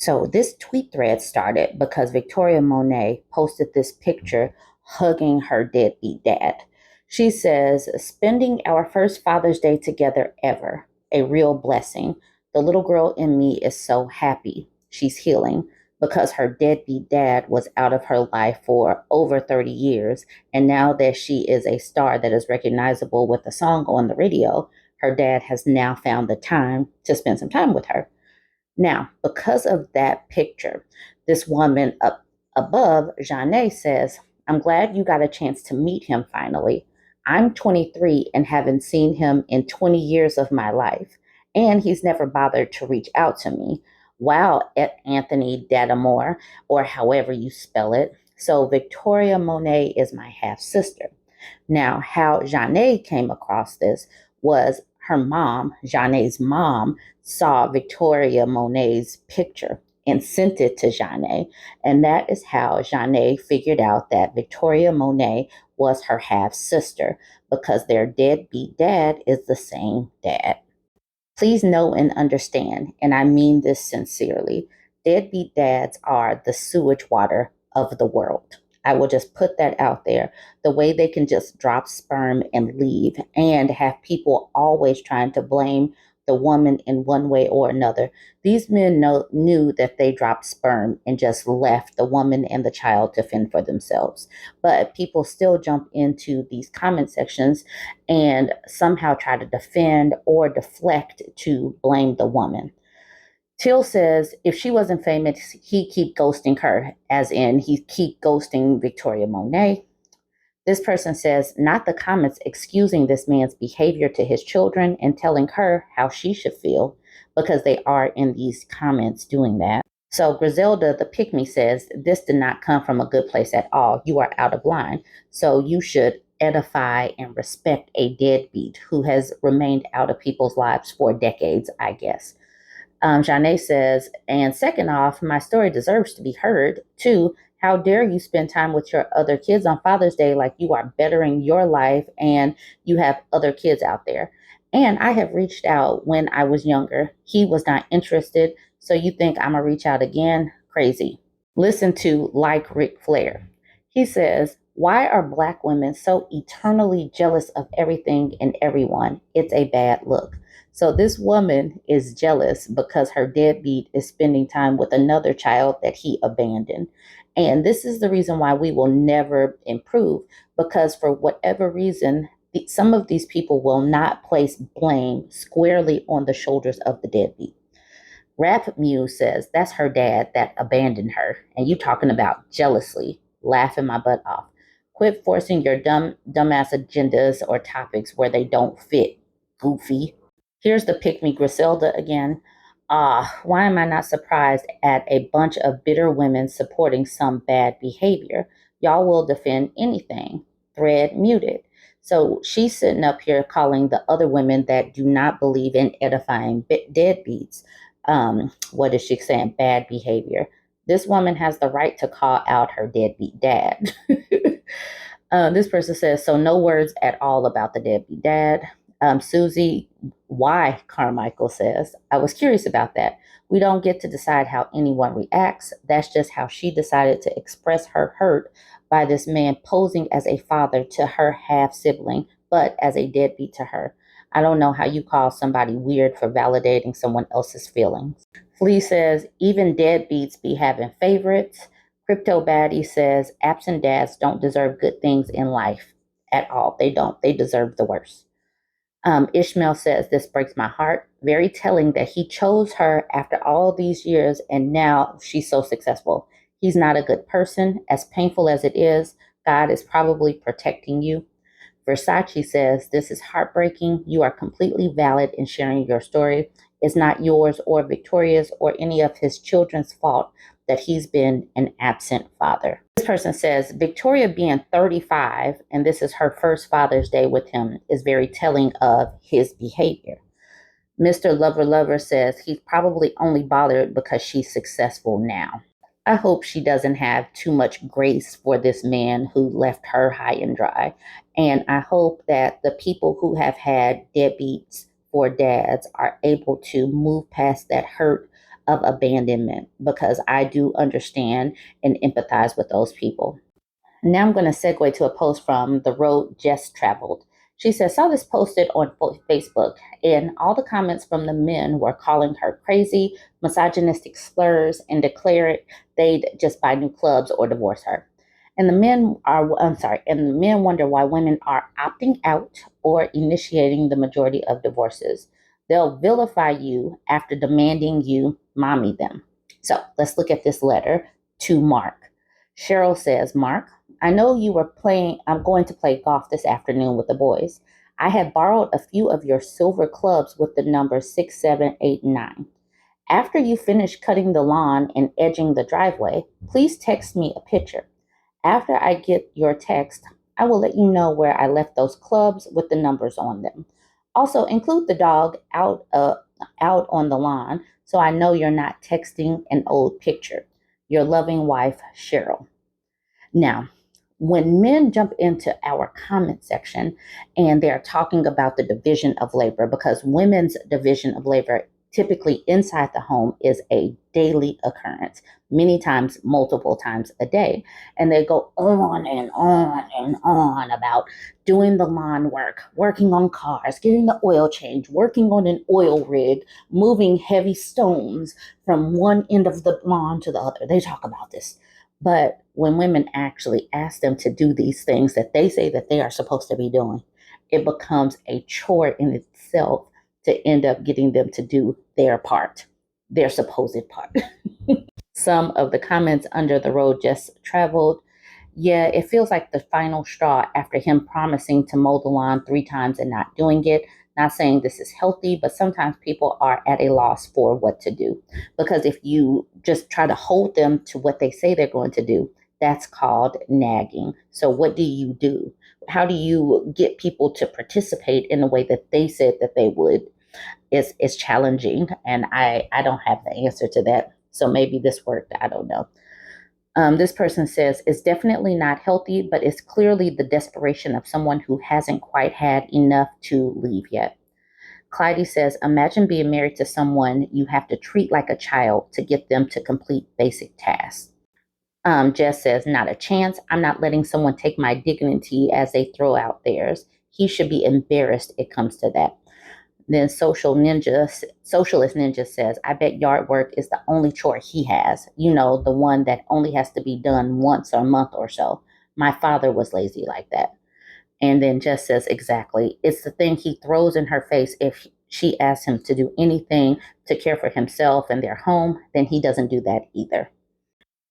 So this tweet thread started because Victoria Monet posted this picture hugging her deadbeat dad. She says, spending our first Father's Day together ever, a real blessing. The little girl in me is so happy. She's healing because her deadbeat dad was out of her life for over 30 years. And now that she is a star that is recognizable with a song on the radio, her dad has now found the time to spend some time with her. Now, because of that picture, this woman up above, Janae, says, I'm glad you got a chance to meet him finally. I'm 23 and haven't seen him in 20 years of my life, and he's never bothered to reach out to me. Wow, Anthony Dadamore, or however you spell it. So Victoria Monet is my half sister. Now, how Janae came across this was her mom, Janae's mom, saw Victoria Monet's picture and sent it to Janae. And that is how Janae figured out that Victoria Monet was her half sister because their deadbeat dad is the same dad. Please know and understand, and I mean this sincerely, deadbeat dads are the sewage water of the world. I will just put that out there. The way they can just drop sperm and leave and have people always trying to blame the woman in one way or another. These men knew that they dropped sperm and just left the woman and the child to fend for themselves. But people still jump into these comment sections and somehow try to defend or deflect to blame the woman. Till says if she wasn't famous, he'd keep ghosting her, as in he'd keep ghosting Victoria Monet. This person says, not the comments excusing this man's behavior to his children and telling her how she should feel, because they are in these comments doing that. So Griselda, the pick me, says, this did not come from a good place at all. You are out of line. So you should edify and respect a deadbeat who has remained out of people's lives for decades, I guess. Janae says, and second off, my story deserves to be heard. Two, how dare you spend time with your other kids on Father's Day like you are bettering your life and you have other kids out there. And I have reached out when I was younger. He was not interested. So you think I'm going to reach out again? Crazy. Listen to Like Ric Flair. He says, why are Black women so eternally jealous of everything and everyone? It's a bad look. So this woman is jealous because her deadbeat is spending time with another child that he abandoned. And this is the reason why we will never improve, because for whatever reason, some of these people will not place blame squarely on the shoulders of the deadbeat. Rap Muse says that's her dad that abandoned her. And you talking about jealously, laughing my butt off. Quit forcing your dumbass agendas or topics where they don't fit, goofy. Here's the pick me Griselda again. Why am I not surprised at a bunch of bitter women supporting some bad behavior? Y'all will defend anything. Thread muted. So she's sitting up here calling the other women that do not believe in edifying deadbeats. What is she saying? Bad behavior. This woman has the right to call out her deadbeat dad. This person says, so no words at all about the deadbeat dad. Susie, why, Carmichael says, I was curious about that. We don't get to decide how anyone reacts. That's just how she decided to express her hurt by this man posing as a father to her half sibling, but as a deadbeat to her. I don't know how you call somebody weird for validating someone else's feelings. Flea says, even deadbeats be having favorites. Crypto Baddie says, absent dads don't deserve good things in life at all. They don't. They deserve the worst. Ishmael says, this breaks my heart. Very telling that he chose her after all these years and now she's so successful. He's not a good person. As painful as it is, God is probably protecting you. Versace says, this is heartbreaking. You are completely valid in sharing your story. It's not yours or Victoria's or any of his children's fault that he's been an absent father. This person says, Victoria being 35, and this is her first Father's Day with him, is very telling of his behavior. Mr. Lover Lover says he's probably only bothered because she's successful now. I hope she doesn't have too much grace for this man who left her high and dry. And I hope that the people who have had deadbeats for dads are able to move past that hurt of abandonment, because I do understand and empathize with those people. Now I'm going to segue to a post from The Road Jess Traveled. She says, saw this posted on Facebook, and all the comments from the men were calling her crazy, misogynistic slurs, and declared they'd just buy new clubs or divorce her. And the men wonder why women are opting out or initiating the majority of divorces. They'll vilify you after demanding you mommy them. So let's look at this letter to Mark. Cheryl says, Mark, I know you were playing. I'm going to play golf this afternoon with the boys. I had borrowed a few of your silver clubs with the numbers 6, 7, 8, 9. After you finish cutting the lawn and edging the driveway, please text me a picture. After I get your text, I will let you know where I left those clubs with the numbers on them. Also, include the dog out on the lawn so I know you're not texting an old picture. Your loving wife, Cheryl. Now, when men jump into our comment section and they're talking about the division of labor, because women's division of labor typically inside the home is a daily occurrence, many times, multiple times a day. And they go on and on and on about doing the lawn work, working on cars, getting the oil change, working on an oil rig, moving heavy stones from one end of the lawn to the other. They talk about this. But when women actually ask them to do these things that they say that they are supposed to be doing, it becomes a chore in itself to end up getting them to do their part, their supposed part. Some of the comments under The Road Jess Traveled. Yeah, it feels like the final straw after him promising to mow the lawn 3 times and not doing it. Not saying this is healthy, but sometimes people are at a loss for what to do. Because if you just try to hold them to what they say they're going to do, that's called nagging. So, what do you do? How do you get people to participate in the way that they said that they would? Is challenging, and I don't have the answer to that. So maybe this worked. I don't know. This person says, it's definitely not healthy, but it's clearly the desperation of someone who hasn't quite had enough to leave yet. Clyde says, imagine being married to someone you have to treat like a child to get them to complete basic tasks. Jess says, not a chance. I'm not letting someone take my dignity as they throw out theirs. He should be embarrassed it comes to that. Then Socialist Ninja says, I bet yard work is the only chore he has. You know, the one that only has to be done once a month or so. My father was lazy like that. And then Jess says, exactly. It's the thing he throws in her face if she asks him to do anything to care for himself and their home, then he doesn't do that either.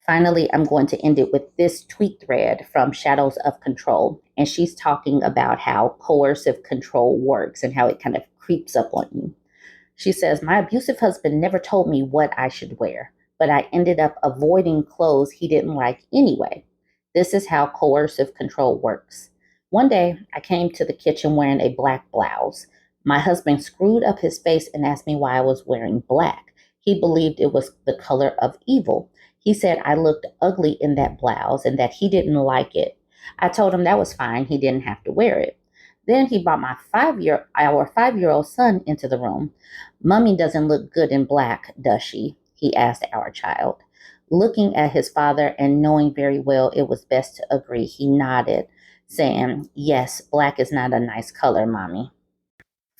Finally, I'm going to end it with this tweet thread from Shadows of Control. And she's talking about how coercive control works and how it kind of creeps up on you. She says, my abusive husband never told me what I should wear, but I ended up avoiding clothes he didn't like anyway. This is how coercive control works. One day, I came to the kitchen wearing a black blouse. My husband screwed up his face and asked me why I was wearing black. He believed it was the color of evil. He said I looked ugly in that blouse and that he didn't like it. I told him that was fine. He didn't have to wear it. Then he brought our 5-year-old son into the room. Mummy doesn't look good in black, does she? He asked our child. Looking at his father and knowing very well it was best to agree, he nodded, saying, yes, black is not a nice color, Mommy.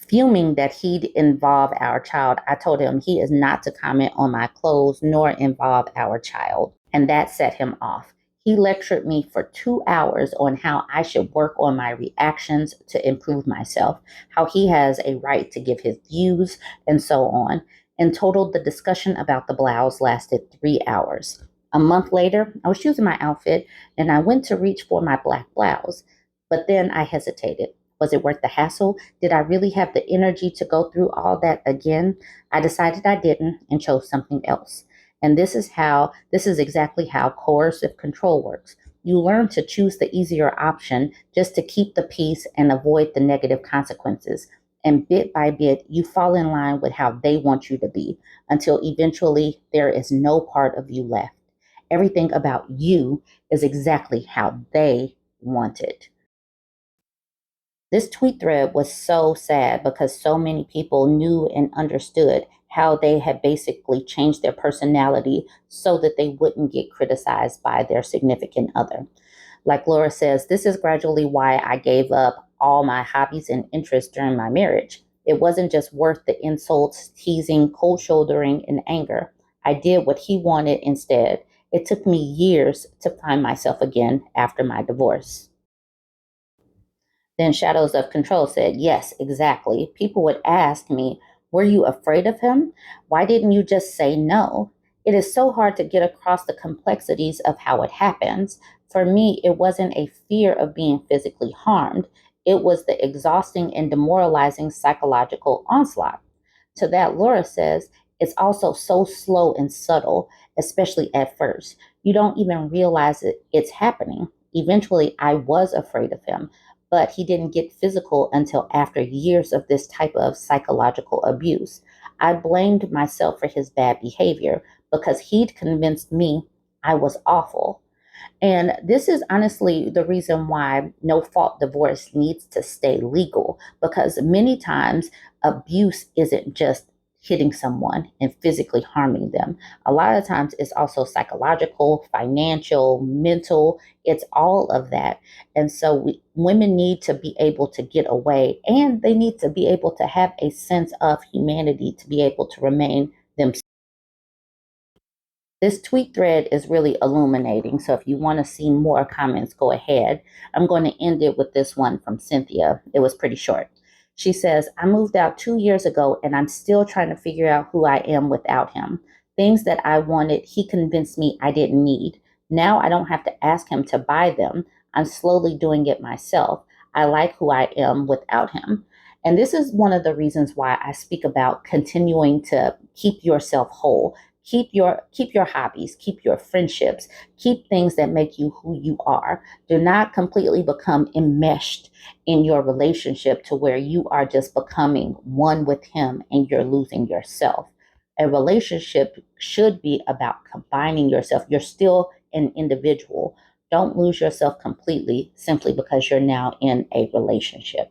Fuming that he'd involve our child, I told him he is not to comment on my clothes nor involve our child, and that set him off. He lectured me for 2 hours on how I should work on my reactions to improve myself, how he has a right to give his views, and so on. In total, the discussion about the blouse lasted 3 hours. A month later, I was choosing my outfit and I went to reach for my black blouse, but then I hesitated. Was it worth the hassle? Did I really have the energy to go through all that again? I decided I didn't and chose something else. And this is exactly how coercive control works. You learn to choose the easier option just to keep the peace and avoid the negative consequences. And bit by bit, you fall in line with how they want you to be until eventually there is no part of you left. Everything about you is exactly how they want it. This tweet thread was so sad because so many people knew and understood how they had basically changed their personality so that they wouldn't get criticized by their significant other. Like Laura says, this is gradually why I gave up all my hobbies and interests during my marriage. It wasn't just worth the insults, teasing, cold shouldering, and anger. I did what he wanted instead. It took me years to find myself again after my divorce. Then Shadows of Control said, yes, exactly. People would ask me, were you afraid of him? Why didn't you just say no? It is so hard to get across the complexities of how it happens. For me, it wasn't a fear of being physically harmed, it was the exhausting and demoralizing psychological onslaught. To that, Laura says, it's also so slow and subtle, especially at first. You don't even realize it's happening. Eventually, I was afraid of him, but he didn't get physical until after years of this type of psychological abuse. I blamed myself for his bad behavior because he'd convinced me I was awful. And this is honestly the reason why no fault divorce needs to stay legal, because many times abuse isn't just hitting someone and physically harming them. A lot of times it's also psychological, financial, mental, it's all of that. And so women need to be able to get away, and they need to be able to have a sense of humanity to be able to remain themselves. This tweet thread is really illuminating. So if you want to see more comments, go ahead. I'm going to end it with this one from Cynthia. It was pretty short. She says, I moved out 2 years ago and I'm still trying to figure out who I am without him. Things that I wanted, he convinced me I didn't need. Now I don't have to ask him to buy them. I'm slowly doing it myself. I like who I am without him. And this is one of the reasons why I speak about continuing to keep yourself whole. Keep your hobbies, keep your friendships, keep things that make you who you are. Do not completely become enmeshed in your relationship to where you are just becoming one with him and you're losing yourself. A relationship should be about combining yourself. You're still an individual. Don't lose yourself completely simply because you're now in a relationship.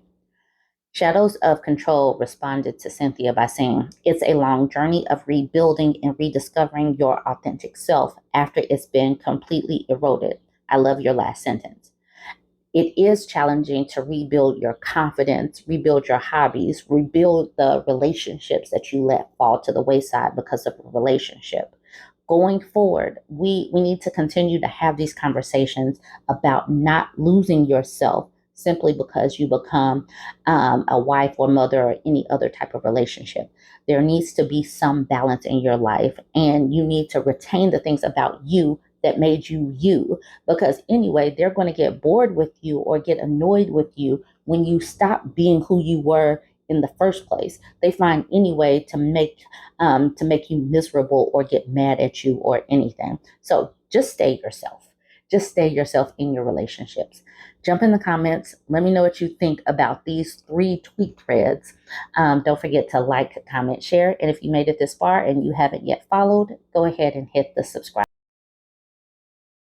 Shadows of Control responded to Cynthia by saying, it's a long journey of rebuilding and rediscovering your authentic self after it's been completely eroded. I love your last sentence. It is challenging to rebuild your confidence, rebuild your hobbies, rebuild the relationships that you let fall to the wayside because of a relationship. Going forward, we need to continue to have these conversations about not losing yourself simply because you become a wife or mother or any other type of relationship. There needs to be some balance in your life, and you need to retain the things about you that made you you. Because anyway, they're going to get bored with you or get annoyed with you when you stop being who you were in the first place. They find any way to make you miserable or get mad at you or anything. So just stay yourself. Just stay yourself in your relationships. Jump in the comments. Let me know what you think about these 3 tweet threads. Don't forget to like, comment, share. And if you made it this far and you haven't yet followed, go ahead and hit the subscribe.